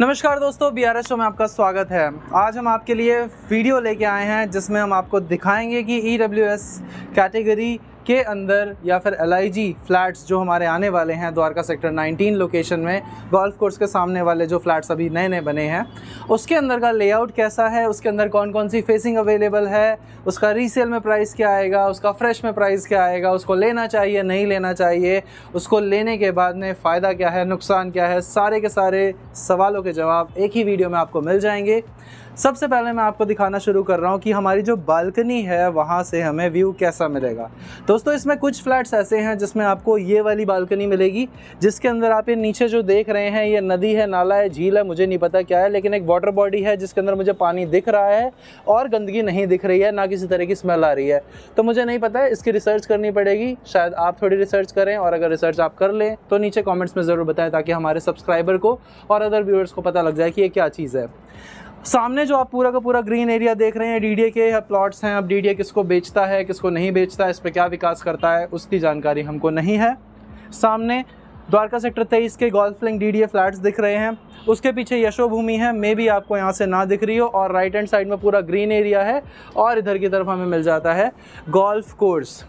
नमस्कार दोस्तों, BRS show में आपका स्वागत है। आज हम आपके लिए वीडियो लेके आए हैं जिसमें हम आपको दिखाएंगे कि EWS कैटेगरी के अंदर या फिर LIG फ्लैट्स जो हमारे आने वाले हैं द्वारका सेक्टर 19 लोकेशन में, गोल्फ कोर्स के सामने वाले जो फ्लैट्स अभी नए नए बने हैं, उसके अंदर का लेआउट कैसा है, उसके अंदर कौन कौन सी फेसिंग अवेलेबल है, उसका रीसेल में प्राइस क्या आएगा, उसका फ्रेश में प्राइस क्या आएगा, उसको लेना चाहिए नहीं लेना चाहिए, उसको लेने के बाद में फ़ायदा क्या है, नुकसान क्या है, सारे के सारे सवालों के जवाब एक ही वीडियो में आपको मिल जाएंगे। सबसे पहले मैं आपको दिखाना शुरू कर रहा हूँ कि हमारी जो बालकनी है वहाँ से हमें व्यू कैसा मिलेगा। दोस्तों, इसमें कुछ फ्लैट्स ऐसे हैं जिसमें आपको ये वाली बालकनी मिलेगी, जिसके अंदर आप ये नीचे जो देख रहे हैं ये नदी है, नाला है, झील है, मुझे नहीं पता क्या है, लेकिन एक वाटर बॉडी है जिसके अंदर मुझे पानी दिख रहा है और गंदगी नहीं दिख रही है, ना किसी तरह की स्मेल आ रही है। तो मुझे नहीं पता है, इसकी रिसर्च करनी पड़ेगी। शायद आप थोड़ी रिसर्च करें, और अगर रिसर्च आप कर लें तो नीचे कॉमेंट्स में ज़रूर बताएं, ताकि हमारे सब्सक्राइबर को और अदर व्यूअर्स को पता लग जाए कि ये क्या चीज़ है। सामने जो आप पूरा का पूरा ग्रीन एरिया देख रहे हैं, DDA के प्लॉट्स हैं। अब DDA किसको बेचता है, किसको नहीं बेचता है, इस पर क्या विकास करता है, उसकी जानकारी हमको नहीं है। सामने द्वारका सेक्टर 23 के गोल्फ लिंक DDA फ्लैट्स दिख रहे हैं, उसके पीछे यशोभूमि है, मे भी आपको यहाँ से ना दिख रही हो, और राइट हैंड साइड में पूरा ग्रीन एरिया है, और इधर की तरफ हमें मिल जाता है गोल्फ कोर्स।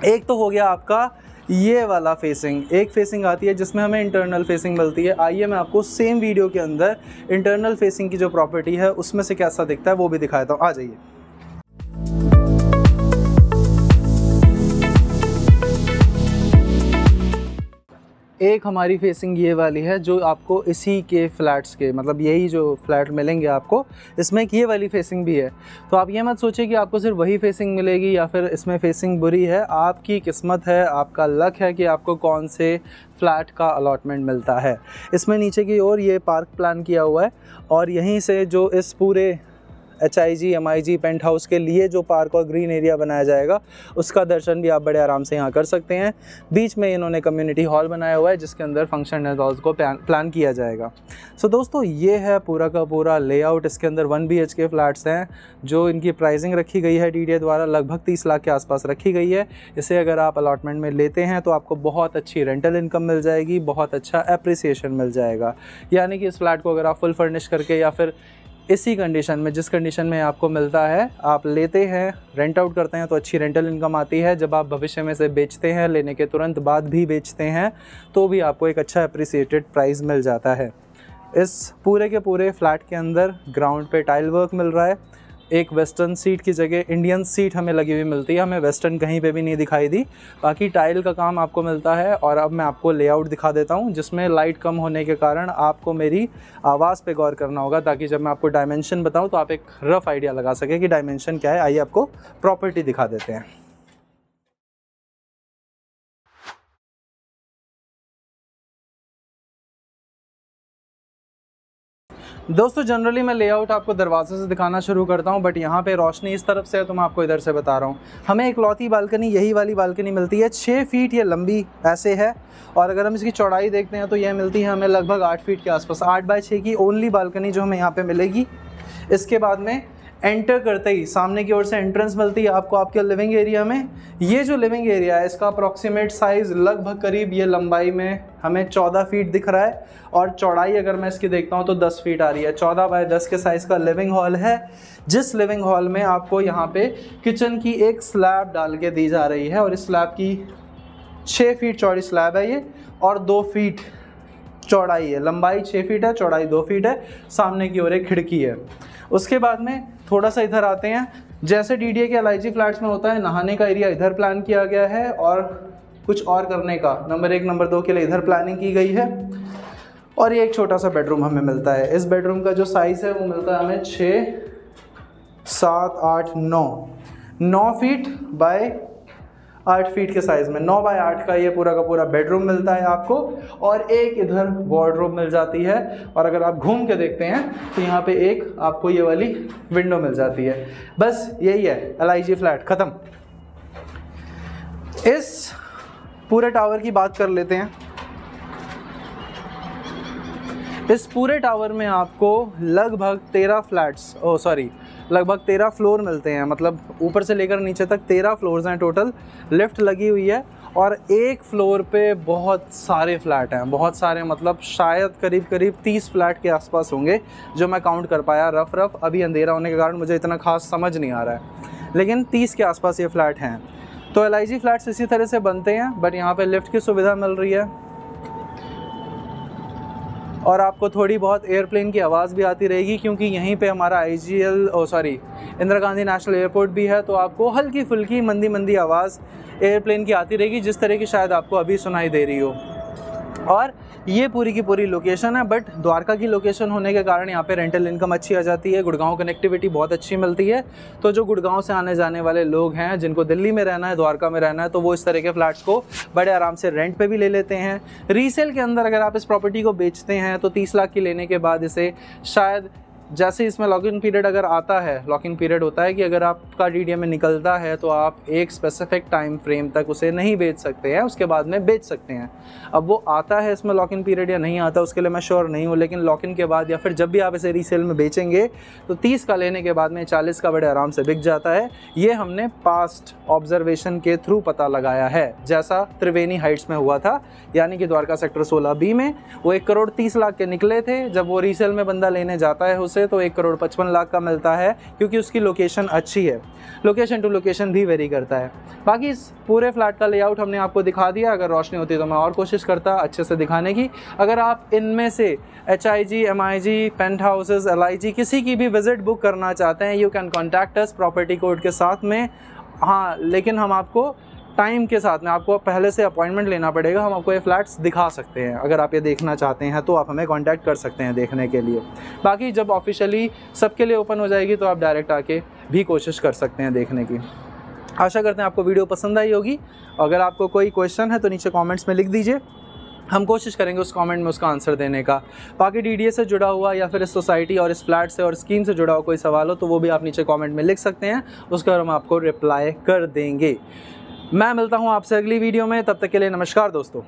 एक तो हो गया आपका ये वाला फेसिंग, एक फेसिंग आती है जिसमें हमें इंटरनल फेसिंग मिलती है। आइए मैं आपको सेम वीडियो के अंदर इंटरनल फेसिंग की जो प्रॉपर्टी है उसमें से कैसा दिखता है वो भी दिखाता हूँ। आ जाइए। एक हमारी फेसिंग ये वाली है जो आपको इसी के फ्लैट्स के, मतलब यही जो फ्लैट मिलेंगे आपको, इसमें एक ये वाली फेसिंग भी है। तो आप ये मत सोचिए कि आपको सिर्फ वही फेसिंग मिलेगी या फिर इसमें फेसिंग बुरी है। आपकी किस्मत है, आपका लक है कि आपको कौन से फ्लैट का अलॉटमेंट मिलता है। इसमें नीचे की ओर ये पार्क प्लान किया हुआ है, और यहीं से जो इस पूरे HIG MIG पेंट हाउस के लिए जो पार्क और ग्रीन एरिया बनाया जाएगा उसका दर्शन भी आप बड़े आराम से यहाँ कर सकते हैं। बीच में इन्होंने कम्युनिटी हॉल बनाया हुआ है जिसके अंदर फंक्शन हॉल्स को प्लान किया जाएगा। सो दोस्तों, ये है पूरा का पूरा लेआउट। इसके अंदर 1 BHK फ्लैट्स हैं जो इनकी प्राइसिंग रखी गई है DDA द्वारा, लगभग 30 लाख के आसपास रखी गई है। इसे अगर आप अलॉटमेंट में लेते हैं तो आपको बहुत अच्छी रेंटल इनकम मिल जाएगी, बहुत अच्छा एप्रिसिएशन मिल जाएगा। यानी कि इस फ्लैट को अगर आप फुल फर्निश करके या फिर इसी कंडीशन में, जिस कंडीशन में आपको मिलता है, आप लेते हैं, रेंट आउट करते हैं तो अच्छी रेंटल इनकम आती है। जब आप भविष्य में से बेचते हैं, लेने के तुरंत बाद भी बेचते हैं, तो भी आपको एक अच्छा अप्रिसिएटेड प्राइस मिल जाता है। इस पूरे के पूरे फ्लैट के अंदर ग्राउंड पे टाइल वर्क मिल रहा है। एक वेस्टर्न सीट की जगह इंडियन सीट हमें लगी हुई मिलती है, हमें वेस्टर्न कहीं पे भी नहीं दिखाई दी। बाकी टाइल का काम आपको मिलता है। और अब मैं आपको लेआउट दिखा देता हूँ, जिसमें लाइट कम होने के कारण आपको मेरी आवाज़ पे गौर करना होगा, ताकि जब मैं आपको डायमेंशन बताऊँ तो आप एक रफ़ आइडिया लगा सकें कि डायमेंशन क्या है। आइए आपको प्रॉपर्टी दिखा देते हैं। दोस्तों, जनरली मैं लेआउट आपको दरवाजे से दिखाना शुरू करता हूं, बट यहाँ पे रोशनी इस तरफ से है तो मैं आपको इधर से बता रहा हूँ। हमें इकलौती बालकनी, यही वाली बालकनी मिलती है। 6 फीट ये लंबी ऐसे है, और अगर हम इसकी चौड़ाई देखते हैं तो यह मिलती है हमें लगभग 8 फीट के आसपास। 8 बाय 6 की ओनली बालकनी जो हमें यहाँ पे मिलेगी। इसके बाद में एंटर करते ही सामने की ओर से एंट्रेंस मिलती है आपको आपके लिविंग एरिया में। ये जो लिविंग एरिया है इसका अप्रॉक्सीमेट साइज़ लगभग करीब ये लंबाई में हमें 14 फीट दिख रहा है, और चौड़ाई अगर मैं इसकी देखता हूँ तो 10 फीट आ रही है। 14 बाय 10 के साइज़ का लिविंग हॉल है, जिस लिविंग हॉल में आपको यहाँ पे किचन की एक स्लैब डाल के दी जा रही है, और इस स्लैब की 6 फीट चौड़ी स्लैब है ये, और 2 फीट चौड़ाई है। लंबाई 6 फीट है, चौड़ाई 2 फीट है। सामने की ओर एक खिड़की है। उसके बाद में थोड़ा सा इधर आते हैं। जैसे DDA के LIG फ्लैट्स में होता है, नहाने का एरिया इधर प्लान किया गया है, और कुछ और करने का नंबर 1 नंबर 2 के लिए इधर प्लानिंग की गई है। और ये एक छोटा सा बेडरूम हमें मिलता है। इस बेडरूम का जो साइज़ है वो मिलता है हमें 6, 7, 8, 9 फीट बाय 8 फीट के साइज़ में 9 बाय 8 का ये पूरा का पूरा बेडरूम मिलता है आपको, और एक इधर वार्डरोब मिल जाती है। और अगर आप घूम के देखते हैं तो यहाँ पे एक आपको ये वाली विंडो मिल जाती है। बस यही है LIG फ्लैट, ख़त्म। इस पूरे टावर की बात कर लेते हैं। इस पूरे टावर में आपको लगभग 13 फ्लैट्स, लगभग 13 फ्लोर मिलते हैं, मतलब ऊपर से लेकर नीचे तक 13 फ्लोर्स हैं टोटल। लिफ्ट लगी हुई है और एक फ्लोर पे बहुत सारे फ्लैट हैं, बहुत सारे, मतलब शायद करीब 30 फ्लैट के आसपास होंगे जो मैं काउंट कर पाया रफ। अभी अंधेरा होने के कारण मुझे इतना खास समझ नहीं आ रहा है, लेकिन 30 के आसपास ये फ्लैट हैं। तो LIG फ्लैट्स इसी तरह से बनते हैं, बट यहाँ पे लिफ्ट की सुविधा मिल रही है और आपको थोड़ी बहुत एयरप्लेन की आवाज़ भी आती रहेगी, क्योंकि यहीं पे हमारा इंदिरा गांधी नेशनल एयरपोर्ट भी है। तो आपको हल्की फुल्की मंदी आवाज़ एयरप्लेन की आती रहेगी, जिस तरह की शायद आपको अभी सुनाई दे रही हो। और ये पूरी की पूरी लोकेशन है, बट द्वारका की लोकेशन होने के कारण यहाँ पे रेंटल इनकम अच्छी आ जाती है, गुड़गांव कनेक्टिविटी बहुत अच्छी मिलती है। तो जो गुड़गांव से आने जाने वाले लोग हैं, जिनको दिल्ली में रहना है, द्वारका में रहना है, तो वो इस तरह के फ्लैट्स को बड़े आराम से रेंट पे भी ले लेते हैं। रीसेल के अंदर अगर आप इस प्रॉपर्टी को बेचते हैं तो 30 लाख की लेने के बाद इसे शायद, जैसे इसमें लॉक इन पीरियड अगर आता है, लॉक इन पीरियड होता है कि अगर आपका DDA में निकलता है तो आप एक स्पेसिफिक टाइम फ्रेम तक उसे नहीं बेच सकते हैं, उसके बाद में बेच सकते हैं। अब वो आता है इसमें लॉक इन पीरियड या नहीं आता, उसके लिए मैं श्योर नहीं हूँ, लेकिन लॉक इन के बाद या फिर जब भी आप इसे रीसेल में बेचेंगे तो 30 का लेने के बाद में 40 का बड़े आराम से बिक जाता है। ये हमने पास्ट ऑब्जर्वेशन के थ्रू पता लगाया है, जैसा त्रिवेणी हाइट्स में हुआ था, यानी कि द्वारका सेक्टर 16B में वो 1 करोड़ 30 लाख के निकले थे। जब वो रीसेल में बंदा लेने जाता है उसे, तो 1 करोड़ 55 लाख का मिलता है, क्योंकि उसकी लोकेशन अच्छी है। लोकेशन टू लोकेशन भी वेरी करता है। बाकी इस पूरे फ्लैट का लेआउट हमने आपको दिखा दिया। अगर रोशनी होती तो मैं और कोशिश करता अच्छे से दिखाने की। अगर आप इनमें से HIG, MIG, penthouses, LIG किसी की भी विजिट बुक करना चाहते हैं, you can contact us property code के साथ में। हाँ, लेकिन हम आपको टाइम के साथ में, आपको पहले से अपॉइंटमेंट लेना पड़ेगा। हम आपको ये फ्लैट्स दिखा सकते हैं, अगर आप ये देखना चाहते हैं तो आप हमें कांटेक्ट कर सकते हैं देखने के लिए। बाकी जब ऑफिशियली सबके लिए ओपन हो जाएगी तो आप डायरेक्ट आके भी कोशिश कर सकते हैं देखने की। आशा करते हैं आपको वीडियो पसंद आई होगी। अगर आपको कोई क्वेश्चन है तो नीचे कमेंट्स में लिख दीजिए, हम कोशिश करेंगे उस कमेंट में उसका आंसर देने का। बाकी DDA से जुड़ा हुआ या फिर इस सोसाइटी और इस फ्लैट से और स्कीम से जुड़ा हुआ कोई सवाल हो तो वो भी आप नीचे कमेंट में लिख सकते हैं, उसका हम आपको रिप्लाई कर देंगे। मैं मिलता हूं आपसे अगली वीडियो में, तब तक के लिए नमस्कार दोस्तों।